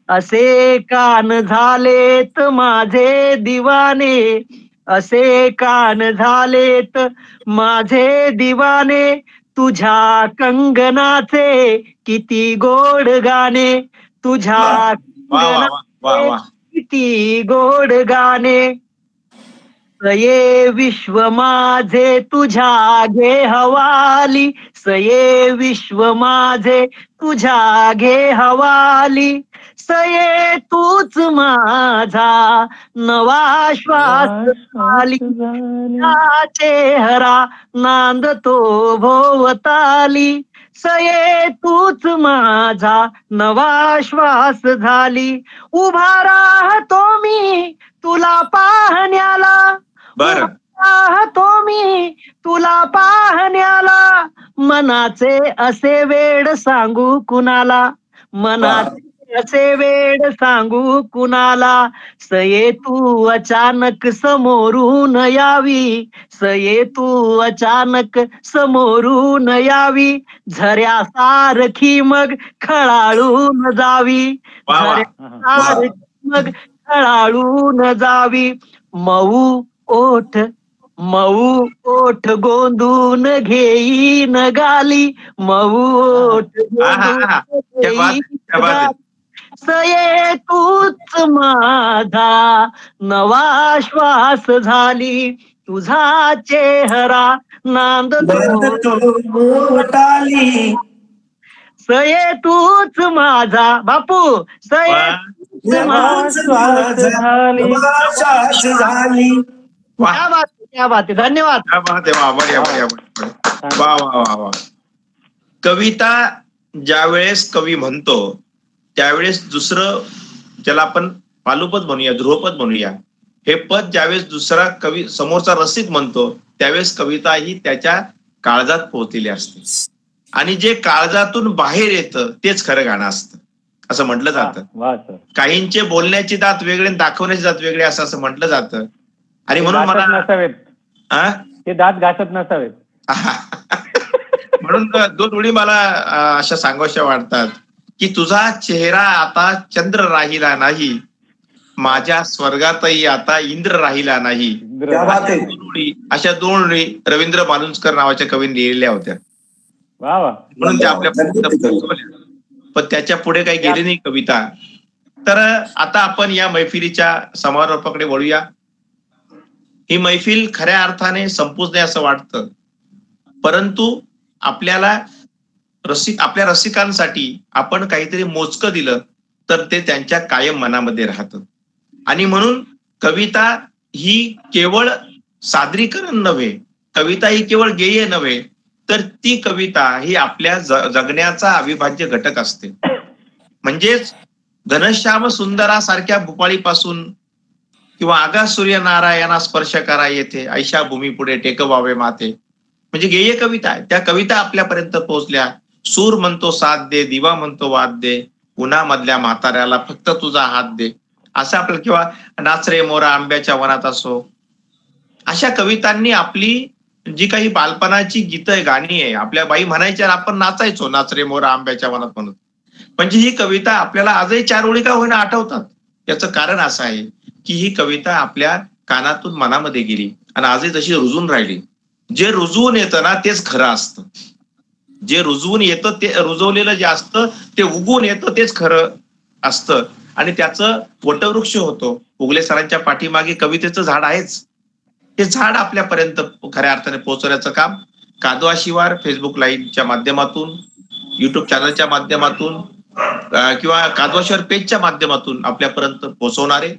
असे कान झालेत माझे दिवाने, असे कान झालेत माझे दिवाने. तुझ्या कंगनाचे किती गोड गाणे, तुझ्या कंगनाचे किती गोड गाणे. सये विश्व माझे तुझ्या घे हवाली, सये विश्व माझे तुझ्या घे हवाली. सये तूच माझा नवा श्वास झाली. चेहरा नांदतो भोवताली, सये तूच माझा नवा श्वास झाली. उभा राहतो मी तुला पाहण्याला, राहतो मी तुला पाहण्याला. मनाचे असे वेड सांगू कुणाला, मनाचे असे वेड सांगू कुणाला. सये तू अचानक समोरून यावी, सये तू अचानक समोरून यावी. झऱ्यासारखी मग खळाळून जावी, झऱ्यासारखी मग खळाळून जावी. मऊ ओठ गोंदून घेईन गाली, मऊ ओठ गोंदून घेईन गाली. सये तूच माझा नवा श्वास झाली. तुझा चेहरा नांदतो भोवताली, सये तूच माझा. बापू सये क्या बात आहे. धन्यवाद. कविता ज्यावेळेस कवी म्हणतो त्यावेळेस दुसरं, ज्याला आपण पालुपद म्हणूया, ध्रुवपद म्हणूया, हे पद ज्यावेळेस दुसरा कवी समोरचा रसिक म्हणतो त्यावेळेस कविता ही त्याच्या काळजात पोहोचलेली असते. आणि जे काळजातून बाहेर येतं तेच खरं गाणं असतं असं म्हटलं जातं. काहींचे बोलण्याची दात वेगळे, दाखवण्याची दात वेगळे असं म्हटलं जातं. आणि म्हणून मला ते दात घासत नसावेत. म्हणून दोन ओळी मला अशा सांगाव्याशा वाटतात की तुझा चेहरा आता चंद्र राहिला नाही, माझ्या स्वर्गातही आता इंद्र राहिला नाही. अशा दोन ओळी रवींद्र मालुसकर नावाच्या कवीने लिहिलेल्या होत्या. म्हणून त्या आपल्या, पण त्याच्या पुढे काही गेली नाही कविता. तर आता आपण या मैफिलीच्या समारोपाकडे वळूया. ही मैफिल खऱ्या अर्थाने संपूच नये असं वाटतं, परंतु आपल्याला आपल्या रसिकांसाठी आपण काहीतरी मोजकं दिलं तर ते त्यांच्या कायम मनामध्ये राहतं. आणि म्हणून कविता ही केवळ सादरीकरण नव्हे, कविता ही केवळ गेय नव्हे, तर ती कविता ही आपल्या जगण्याचा अविभाज्य घटक असते. म्हणजेच घनश्याम सुंदरासारख्या भूपाळीपासून किंवा आगास सूर्यनारायणा स्पर्श करा येथे ऐशा भूमी पुढे टेकवावे माते, म्हणजे गेय कविता आहे. त्या कविता आपल्यापर्यंत पोहोचल्या. सूर म्हणतो साथ दे, दिवा म्हणतो वाद दे, उन्हामधल्या म्हाताऱ्याला फक्त तुझा हात दे, असं आपल्याला, किंवा नाच रे मोरा आंब्याच्या वनात असो, अशा कवितांनी आपली जी काही बालपणाची गीतं गाणी आहे, आपल्या बाई म्हणायच्या आपण नाचायचो, नाच रे मोरा आंब्याच्या वनात म्हणून. म्हणजे ही कविता आपल्याला आजही 4 ओळी का होईना आठवतात. याचं कारण असं आहे की ही कविता आपल्या कानातून मनामध्ये गेली आणि आजही तशी रुजून राहिली. जे रुजवून येतं ना तेच खरं असतं. जे रुजवून येतं, ते रुजवलेलं जे असतं ते उगवून येतं तेच खरं असतं आणि त्याचं वटवृक्ष होतो. उगले सरांच्या पाठीमागे कवितेचं झाड आहेच. ते झाड आपल्यापर्यंत खऱ्या अर्थाने पोहोचवण्याचं काम कादवा शिवार फेसबुक लाईव्हच्या माध्यमातून, युट्यूब चॅनलच्या माध्यमातून किंवा कादवा शिवार पेजच्या माध्यमातून आपल्यापर्यंत पोहोचवणारे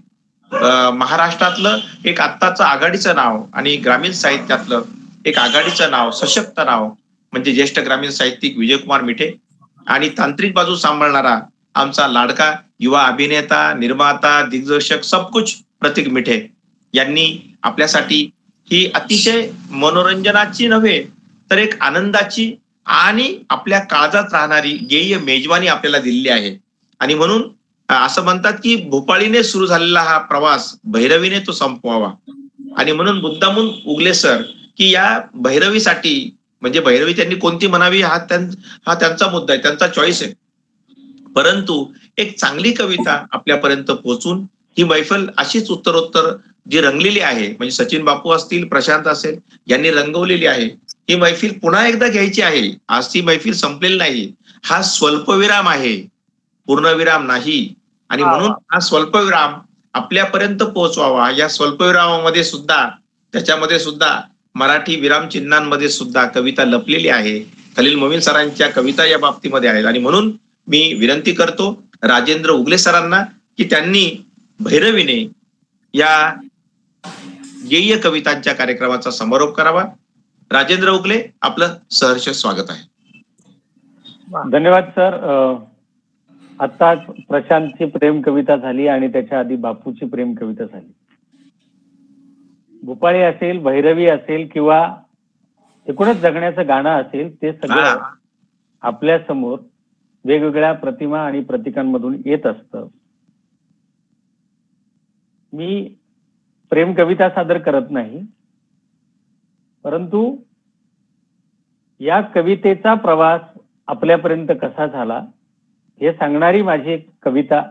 महाराष्ट्रातलं एक आत्ताचं आघाडीचं नाव आणि ग्रामीण साहित्यातलं एक आघाडीचं नाव, सशक्त नाव म्हणजे ज्येष्ठ ग्रामीण साहित्यिक विजयकुमार मिठे आणि तांत्रिक बाजू सांभाळणारा आमचा लाडका युवा अभिनेता, निर्माता, दिग्दर्शक सबकुछ प्रतीक मिठे यांनी आपल्यासाठी ही अतिशय मनोरंजनाची नव्हे तर एक आनंदाची आणि आपल्या काळजात राहणारी गेय मेजवानी आपल्याला दिलेली आहे. आणि म्हणून असं म्हणतात की भोपाळीने सुरू झालेला हा प्रवास भैरवीने तो संपवावा. आणि म्हणून मुद्दामून उगले सर की या भैरवीसाठी, म्हणजे भैरवी त्यांनी कोणती म्हणावी हा त्यांचा मुद्दा आहे, त्यांचा चॉईस आहे, परंतु एक चांगली कविता आपल्यापर्यंत पोहोचून ही मैफल अशीच उत्तरोत्तर जी रंगलेली आहे, म्हणजे सचिन बापू असतील, प्रशांत असेल, यांनी रंगवलेली आहे. ही मैफिल पुन्हा एकदा घ्यायची आहे. आज ती मैफिल संपलेली नाही. हा स्वल्पविराम आहे, पूर्णविराम नाही. आणि म्हणून हा स्वल्पविराम आपल्यापर्यंत पोहोचवावा. या स्वल्पविरामामध्ये सुद्धा, त्याच्यामध्ये सुद्धा मराठी विरामचिन्हांमध्ये सुद्धा कविता लपलेली आहे. खलील मोमीन सरांच्या कविता या बाबतीमध्ये आहेत. आणि म्हणून मी विनंती करतो राजेंद्र उगले सरांना की त्यांनी भैरवीने या गेय कवितांच्या कार्यक्रमाचा समारोप करावा. राजेंद्र उगले, आपलं सहर्ष स्वागत आहे. धन्यवाद सर. आत्ताच प्रशांतची प्रेम कविता झाली आणि त्याच्या आधी बापूची प्रेम कविता झाली. भूपाळी असेल, भैरवी असेल किंवा एकूणच जगण्याचं गाणं असेल, ते सगळं आपल्या समोर वेगवेगळ्या प्रतिमा आणि प्रतीकांमधून येत असतं. मी प्रेम कविता सादर करत नाही, परंतु या कवितेचा प्रवास आपल्यापर्यंत कसा झाला हे सांगणारी माझी एक कविता,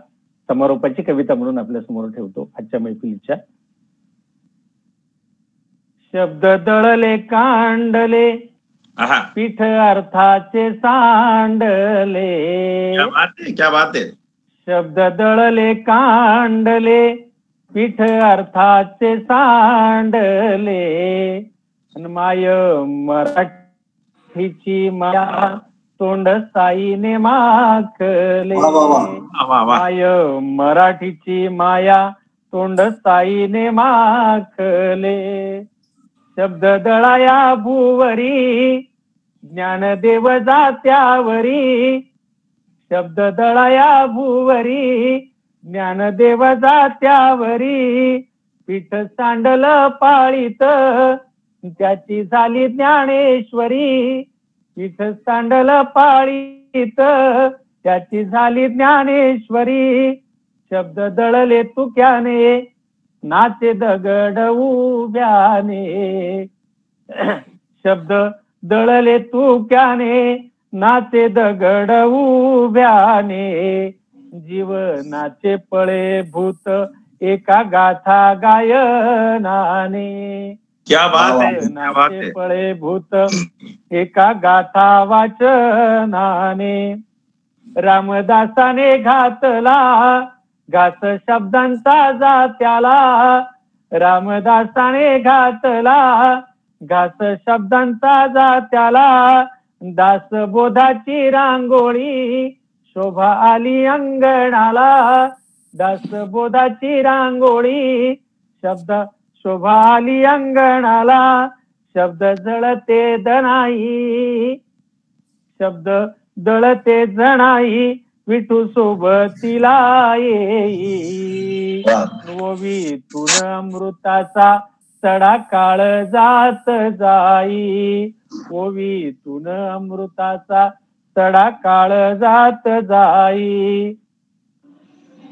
समारोपाची कविता म्हणून आपल्या समोर ठेवतो आजच्या मैफिलीच्या. शब्द दळले कांडले, पीठ अर्थाचे सांडले. क्या बात है. शब्द दळले कांडले, पीठ अर्थाचे सांडले, माय मराठीची माया तोंड साईने माखले. माय मराठीची माया तोंड साईने माखले. शब्द दळाया भूवरी, ज्ञानदेव जात्यावरी. शब्द दळाया भूवरी, ज्ञानदेव जात्यावरी. पीठ सांडल पाळीत, त्याची झाली ज्ञानेश्वरी. पीठ सांडल पाळीत, त्याची झाली ज्ञानेश्वरी. शब्द दळले तुक्याने, नाचे दगड उभ्याने. शब्द दळले तुक्याने, नाचे दगड उभ्याने. जीवनाचे पळे भूत एका गाथा गायनाने. क्या बात है, क्या बात है. पळे भूत एका गाथा वाचनाने. रामदासाने घातला घास शब्दांचा जात्याला. रामदासाने घातला घास शब्दांचा जात्याला. दासबोधाची रांगोळी शोभा आली अंगणाला. दासबोधाची रांगोळी शब्द शोभा आली अंगणाला. शब्द जळते जणाई, शब्द दळते जणाई, विठू सोबतीला येई. ओवीतून अमृताचा सडा काळ जात जाई. ओवीतून अमृताचा सडा काळ जात जाई.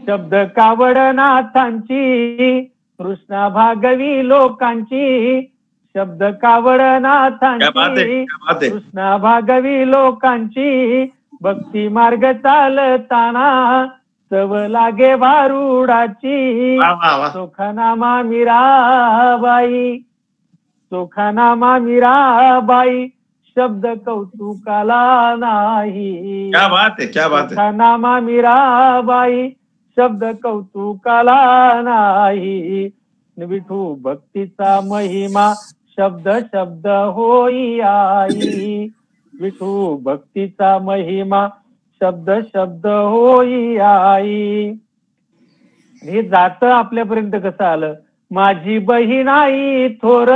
शब्द कावड नाथांची कृष्णा भागवी लोकांची. शब्द कावड नाथांची कृष्णा भागवी लोकांची. भक्ती मार्ग चालताना चव लागे भारुडाची. सोखानामा मीराबाई. सोखानामा मीराबाई. शब्द कौतुकाला नाही. सोखानामा मीराबाई. शब्द कौतुकाला नाही. विठू भक्तीचा महिमा शब्द शब्द होई आई. विठू भक्तीचा महिमा शब्द शब्द होई आई. हे जात आपल्यापर्यंत कसं आलं. माझी बहीण आई थोर.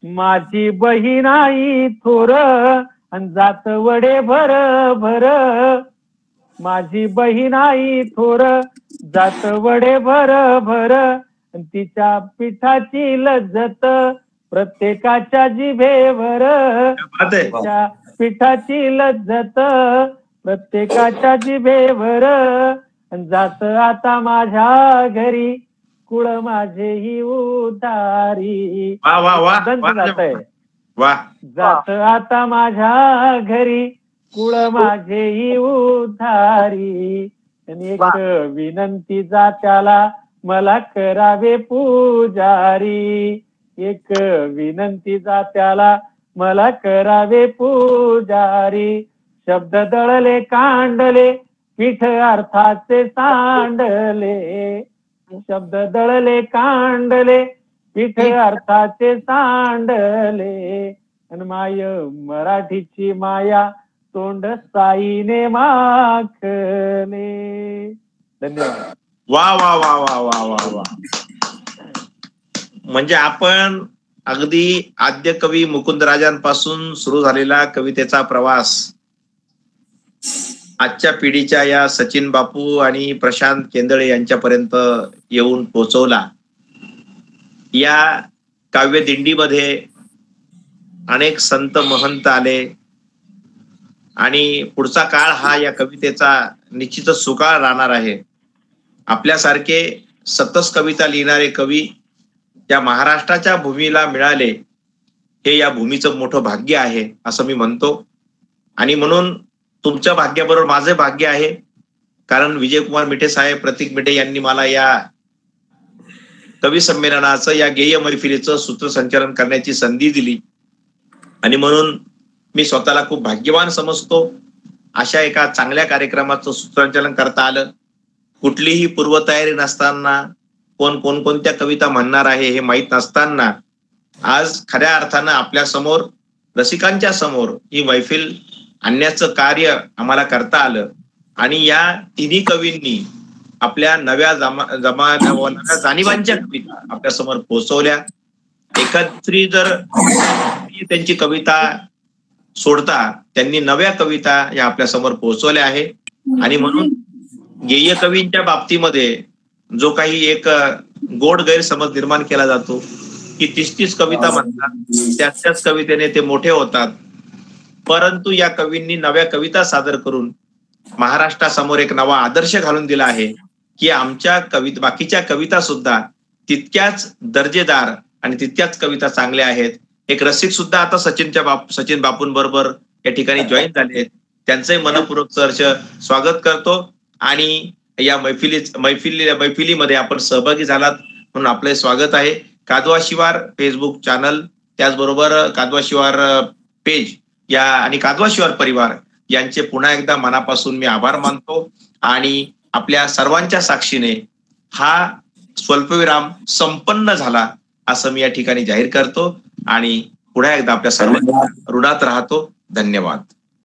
माझी बहीण आई थोर आणि जात वडे भर भर. माझी बहीण आई थोर जात वडे भर भर. तिच्या पिठाची लज्जत प्रत्येकाच्या जिभेवर. तिच्या पिठाची लज्जत प्रत्येकाच्या जिभेवर. जात आता माझ्या घरी कुळ माझेही उतारी. जात आता माझ्या घरी कुळ माझेही उतारी. एक विनंती जात्याला मला करावे पुजारी. एक विनंती जात्याला मला करावे पुजारी. शब्द दळले कांडले पीठ अर्थाचे सांडले. शब्द दळले कांडले पीठ अर्थाचे सांडले. आणि माय मराठीची माया तोंड साईने माखले. धन्यवाद. वा वा वा वा वा वा वा. म्हणजे आपण अगदी आद्य कवी मुकुंदराजांपासून सुरू झालेला कवितेचा प्रवास आजच्या पिढीच्या या सचिन बापू आणि प्रशांत केंदळे यांच्यापर्यंत येऊन पोहोचवला. या काव्य दिंडीमध्ये अनेक संत महंत आले आणि पुढचा काळ हा या कवितेचा निश्चितच सुकाळ राहणार आहे. आपल्यासारखे सतत कविता लिहिणारे कवी या महाराष्ट्राच्या भूमीला मिळाले हे या भूमीचं मोठं भाग्य आहे असं मी म्हणतो. आणि म्हणून तुमच्या भाग्याबरोबर माझे भाग्य आहे, कारण विजयकुमार मिठे साहेब, प्रतीक मिठे यांनी मला या कवी संमेलनाचं, या गेय मैफिलीचं सूत्रसंचालन करण्याची संधी दिली. आणि म्हणून मी स्वतःला खूप भाग्यवान समजतो. अशा एका चांगल्या कार्यक्रमाचं सूत्रसंचालन करता आलं. कुठलीही पूर्वतयारी नसताना, कोणत्या कविता म्हणणार आहे हे माहीत नसताना आज खऱ्या अर्थानं आपल्या समोर, रसिकांच्या समोर ही मैफिल आणण्याचं कार्य आम्हाला करता आलं. आणि या तिन्ही कवींनी आपल्या नव्या जाणीवांच्या कविता आपल्या समोर पोहोचवल्या. एकत्री जर त्यांची कविता सोडता त्यांनी नव्या कविता या आपल्या समोर पोहोचवल्या आहे. आणि म्हणून गेय कवींच्या बाबतीमध्ये जो काही एक गोड गैरसमज निर्माण केला जातो की 30 कविता म्हणतात, त्याच कवितेने ते मोठे होतात. परंतु या कवींनी नव्या कविता सादर करून महाराष्ट्रासमोर एक नवा आदर्श घालून दिला आहे की आमच्या बाकीच्या कविता सुद्धा तितक्याच दर्जेदार आणि तितक्याच कविता चांगल्या आहेत. एक रसिक सुद्धा आता सचिन बापूंबरोबर या ठिकाणी जॉईन झाले आहेत. त्यांचंही मनपूर्वक सहर्ष स्वागत करतो. आणि या मैफिलीमध्ये आपण सहभागी झालात म्हणून आपले स्वागत आहे. कादवा शिवार फेसबुक चॅनल, त्याचबरोबर कादवा शिवार पेज या आणि कादवा शिवार परिवार यांचे पुन्हा एकदा मनापासून मी आभार मानतो. आणि आपल्या सर्वांच्या साक्षीने हा स्वल्पविराम संपन्न झाला असं मी या ठिकाणी जाहीर करतो. आणि पुन्हा एकदा आपल्या सर्वांच्या ऋणात राहतो. धन्यवाद.